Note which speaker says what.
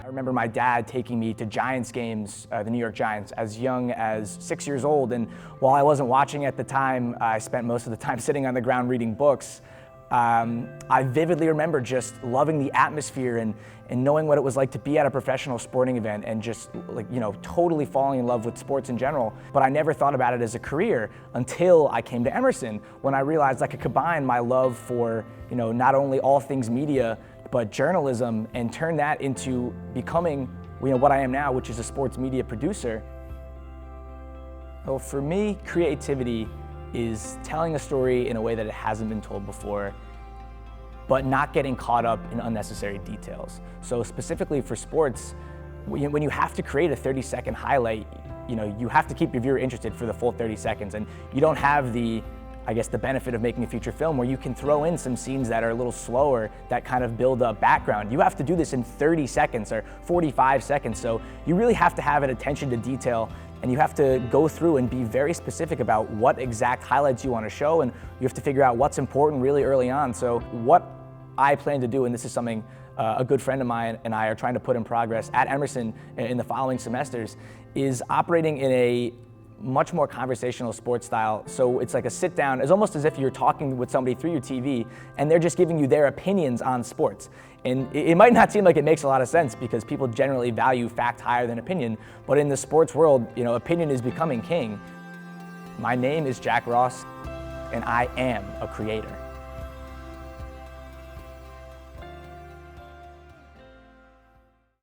Speaker 1: remember my dad taking me to Giants games, the New York Giants, as young as 6 years old. And while I wasn't watching at the time, I spent most of the time sitting on the ground reading books. I vividly remember just loving the atmosphere and knowing what it was like to be at a professional sporting event and just totally falling in love with sports in general. But I never thought about it as a career until I came to Emerson, when I realized I could combine my love for not only all things media, but journalism, and turn that into becoming what I am now, which is a sports media producer. So for me, creativity is telling a story in a way that it hasn't been told before, but not getting caught up in unnecessary details. So specifically for sports, when you have to create a 30-second highlight, you have to keep your viewer interested for the full 30 seconds, and you don't have the benefit of making a feature film where you can throw in some scenes that are a little slower that kind of build up background. You have to do this in 30 seconds or 45 seconds, so you really have to have an attention to detail, and you have to go through and be very specific about what exact highlights you want to show, and you have to figure out what's important really early on. So what I plan to do, and this is something a good friend of mine and I are trying to put in progress at Emerson in the following semesters, is operating in a much more conversational sports style. So it's like a sit down, it's almost as if you're talking with somebody through your TV and they're just giving you their opinions on sports. And it might not seem like it makes a lot of sense because people generally value fact higher than opinion, but in the sports world, opinion is becoming king. My name is Jack Ross and I am a creator.